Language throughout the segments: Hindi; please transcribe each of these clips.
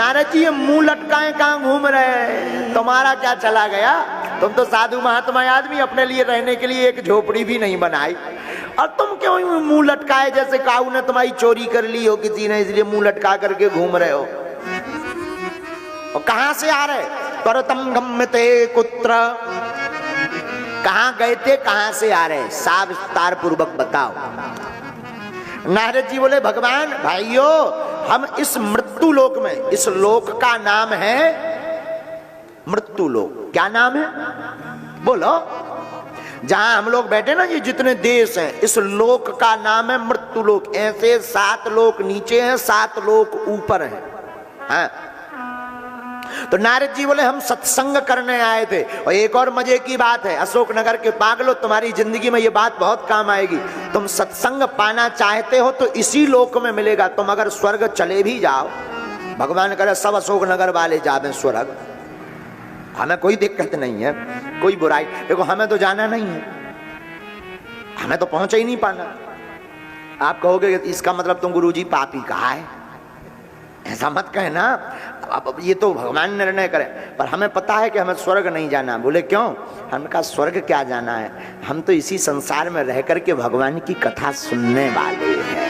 नारद जी ये मुंह लटकाए कहां घूम रहे हैं, तुम्हारा क्या चला गया? तुम तो साधु महात्मा आदमी, अपने लिए रहने के लिए एक झोपड़ी भी नहीं बनाई, और तुम क्यों मुंह लटकाए जैसे काऊ ने तुम्हारी चोरी कर ली हो किसी ने, इसलिए मुंह लटका करके घूम रहे हो। और कहां से आ रहे? परतम गम्यते कुत्र, कहां गए थे, कहां से आ रहे, साफ विस्तार पूर्वक बताओ। नारद जी बोले भगवान भाइयों, हम इस मृत्यु लोक में, इस लोक का नाम है मृत्यु लोक। क्या नाम है बोलो? जहां हम लोग बैठे ना, ये जितने देश हैं, इस लोक का नाम है मृत्यु लोक। ऐसे 7 लोक नीचे हैं, 7 लोक ऊपर हैं। हाँ? तो नारद जी बोले हम सत्संग करने आए थे। और एक और मजे की बात है, अशोकनगर के पागलों, तुम्हारी जिंदगी में ये बात बहुत काम आएगी। तुम सत्संग पाना चाहते हो तो इसी लोक में मिलेगा। तुम अगर स्वर्ग चले भी जाओ, भगवान करे सब अशोकनगर वाले जावे स्वर्ग, हमें कोई दिक्कत नहीं है, कोई बुराई। देखो हमें तो जाना नहीं है, हमें तो पहुंच ही नहीं पाना। आप कहोगे इसका मतलब तुम गुरुजी पापी कहा है, ऐसा मत कहना। अब ये तो भगवान निर्णय करे, पर हमें पता है कि हमें स्वर्ग नहीं जाना। बोले क्यों? हमने कहा स्वर्ग क्या जाना है, हम तो इसी संसार में रह करके भगवान की कथा सुनने वाले हैं।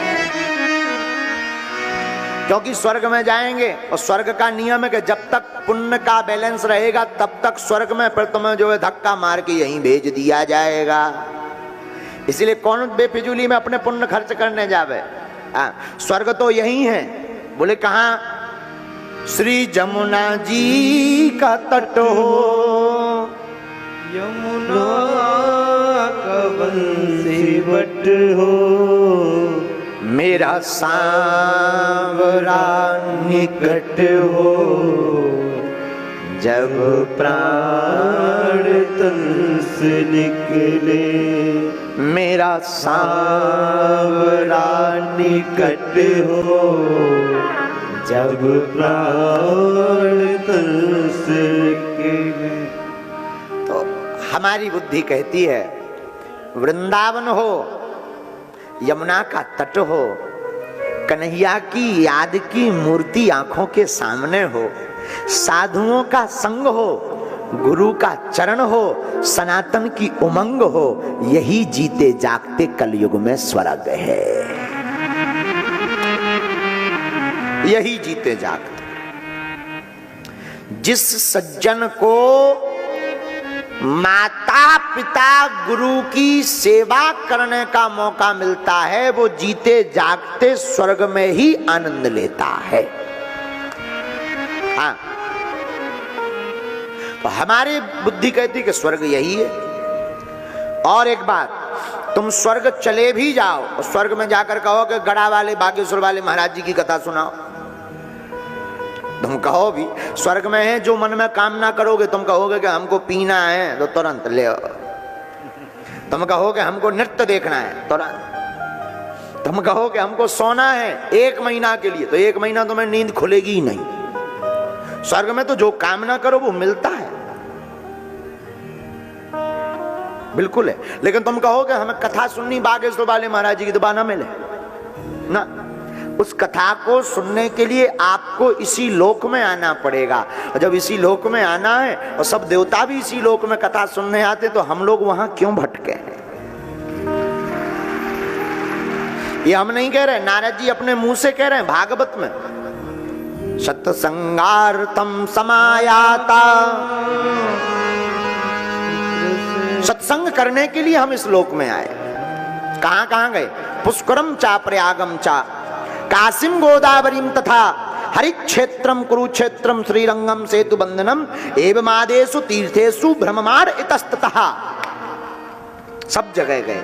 क्योंकि स्वर्ग में जाएंगे और स्वर्ग का नियम है कि जब तक पुण्य का बैलेंस रहेगा तब तक स्वर्ग में, फिर तुम्हें जो है धक्का मार के यहीं भेज दिया जाएगा। इसलिए कौन बेफिजूली में अपने पुण्य खर्च करने जावे। स्वर्ग तो यही है। बोले कहाँ? श्री जमुना जी का तट हो, यमुना का बंसीवट हो, मेरा सांवरा निकट हो, जब प्राण तन से निकले, मेरा सांवरा निकट हो, जब प्राण तन से निकले। तो हमारी बुद्धि कहती है वृंदावन हो, यमुना का तट हो, कन्हैया की याद की मूर्ति आंखों के सामने हो, साधुओं का संग हो, गुरु का चरण हो, सनातन की उमंग हो, यही जीते जागते कलयुग में स्वर्ग है। यही जीते जागते। जिस सज्जन को माता पिता गुरु की सेवा करने का मौका मिलता है, वो जीते जागते स्वर्ग में ही आनंद लेता है। हाँ, तो हमारी बुद्धि कहती कि स्वर्ग यही है। और एक बात, तुम स्वर्ग चले भी जाओ और स्वर्ग में जाकर कहो कि गढ़ा वाले बागेश्वर वाले महाराज जी की कथा सुनाओ, तुम कहो भी स्वर्ग में है, जो मन में कामना करोगे, तुम कहोगे कि हमको पीना है तो तुरंत ले आओ, तुम कहोगे हमको नृत्य देखना है तुरंत, तुम कहोगे हमको सोना है 1 महीना के लिए, तो 1 महीना तुम्हें नींद खुलेगी ही नहीं। स्वर्ग में तो जो कामना करो वो मिलता है, बिल्कुल है। लेकिन तुम कहोगे हमें कथा सुननी बागेश्वर वाले महाराज जी की, तो ना मिले ना। उस कथा को सुनने के लिए आपको इसी लोक में आना पड़ेगा। और जब इसी लोक में आना है और सब देवता भी इसी लोक में कथा सुनने आते, तो हम लोग वहां क्यों भटके हैं? ये हम नहीं कह रहे, नारद जी अपने मुंह से कह रहे हैं भागवत में, सत्संगार्थम समायाता, सत्संग करने के लिए हम इस लोक में आए। कहां कहां गए? पुष्करम चा प्रयागम चा, काशीम गोदावरीम तथा हरिक्षेत्रम कुरुक्षेत्रम श्रीरंगम सेतु बंधनम एवं आदेशु तीर्थेषु भ्रममाण इतस्ततः, सब जगह गए।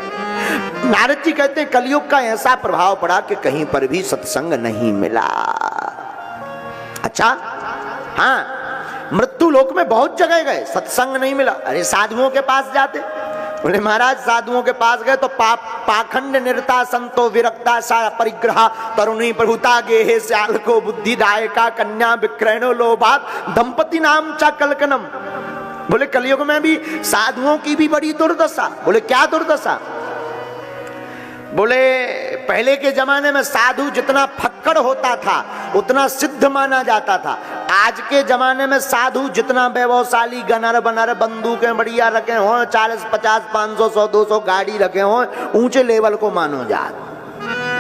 नारद जी कहते हैं कलयुग का ऐसा प्रभाव पड़ा कि कहीं पर भी सत्संग नहीं मिला। अच्छा, हाँ, मृत्यु लोक में बहुत जगह गए, सत्संग नहीं मिला। अरे साधुओं के पास जाते, बोले महाराज साधुओं के पास गए तो पाखंड निरता संतो विरक्ता सा परिग्रह तरुणी प्रभुता गेहे श्याल को बुद्धिदायका कन्या विक्रयणो लोभात दंपति नाम चा कलकनम। बोले कलयुग में भी साधुओं की भी बड़ी दुर्दशा। बोले क्या दुर्दशा? बोले पहले के जमाने में साधु जितना फक्कड़ होता था उतना सिद्ध माना जाता था। आज के जमाने में साधु जितना वैभवशाली, गनर बनर, बंदूकें बढ़िया रखे हो, 40 50 500 100 200 गाड़ी रखे हो, ऊंचे लेवल को मानो जात,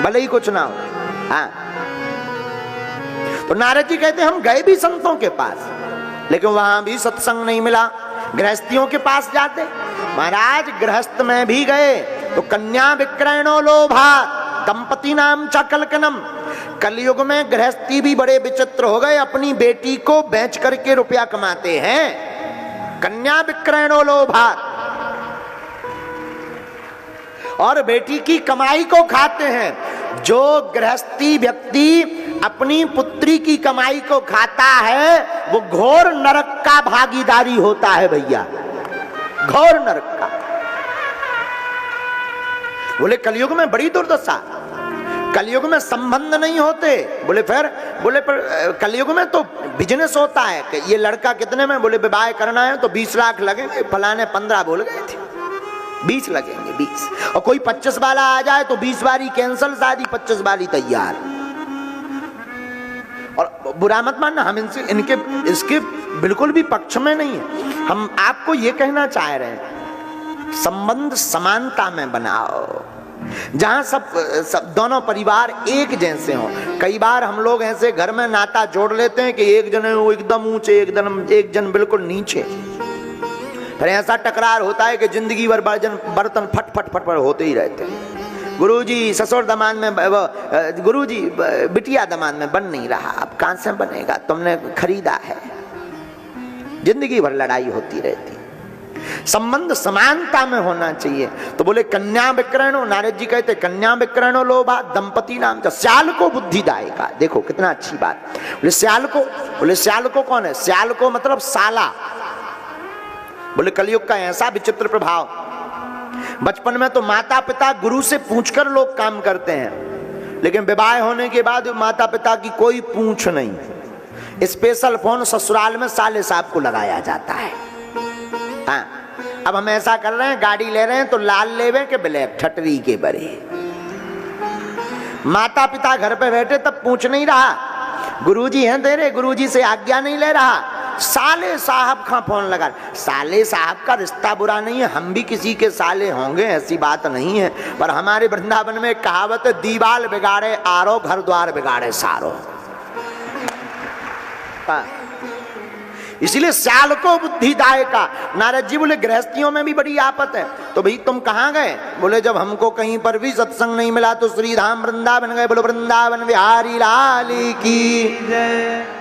भले ही कुछ ना हो। हाँ, तो नारद जी कहते हम गए भी संतों के पास, लेकिन वहां भी सत्संग नहीं मिला। गृहस्थियों के पास जाते, महाराज गृहस्थ में भी गए तो कन्या विक्रयणो लोभा दंपति नाम च कलकनम। कलयुग में गृहस्थी भी बड़े विचित्र हो गए, अपनी बेटी को बेच करके रुपया कमाते हैं। कन्या विक्रयणो लोभा, और बेटी की कमाई को खाते हैं। जो गृहस्थी व्यक्ति अपनी पुत्री की कमाई को खाता है वो घोर नरक का भागीदारी होता है भैया, घोर नरक का। बोले कलयुग में बड़ी दुर्दशा, कलयुग में संबंध नहीं होते। बोले फिर? बोले पर कलयुग में तो बिजनेस होता है कि ये लड़का कितने में, बोले विवाह करना है तो 20 लाख लगेंगे, फलाने 15 बोल गए थे, 20 लगेंगे 20, और कोई 25 वाला आ जाए तो 20 बारी कैंसल शादी, 25 बारी तैयार। और बुरा मत मानना, हम इनके इसके बिल्कुल भी पक्ष में नहीं है। हम आपको ये कहना चाह रहे हैं संबंध समानता में बनाओ, जहां सब दोनों परिवार एक जैसे हो। कई बार हम लोग ऐसे घर में नाता जोड़ लेते हैं कि एक जन एकदम ऊंचे, एक जन बिल्कुल नीचे, फिर ऐसा टकरार होता है कि जिंदगी भर बर्तन फट फट फट फट होते ही रहते हैं। गुरुजी ससुर दमाद में, गुरुजी बिटिया दमाद में बन नहीं रहा, अब कहां से बनेगा, तुमने खरीदा है। जिंदगी भर लड़ाई होती रहती। संबंध समानता में होना चाहिए। तो बोले कन्या विक्रयणो, नारद जी कहते कन्या विक्रयणो लोभा दंपति नाम च श्याल को बुद्धिदायका। देखो कितना अच्छी बात। बोले श्याल को, बोले श्याल को कौन है? श्याल को मतलब साला। बोले कलयुग का ऐसा विचित्र प्रभाव, बचपन में तो माता पिता गुरु से पूछकर लोग काम करते हैं, लेकिन विवाह होने के बाद माता पिता की कोई पूछ नहीं। स्पेशल फोन ससुराल में साले साहब को लगाया जाता है। हाँ, अब हम ऐसा कर रहे हैं, गाड़ी ले रहे हैं तो लाल लेवे के ब्लैक, ठटरी के बड़े। माता पिता घर पे बैठे तब पूछ नहीं रहा, गुरुजी हैं तेरे, गुरुजी से आज्ञा नहीं ले रहा, साले साहब का फोन लगा। साले साहब का रिश्ता बुरा नहीं है, हम भी किसी के साले होंगे, ऐसी बात नहीं है, पर हमारे वृंदावन में कहावत है, दीवाल बिगाड़े आरो घर द्वार बिगाड़े सारो। इसीलिए श्याल को बुद्धिदायका। नारद जी बोले गृहस्थियों में भी बड़ी आफत है। तो भाई तुम कहाँ गए? बोले जब हमको कहीं पर भी सत्संग नहीं मिला तो श्रीधाम वृंदावन गए। बोलो वृंदावन बिहारी लाल की जय।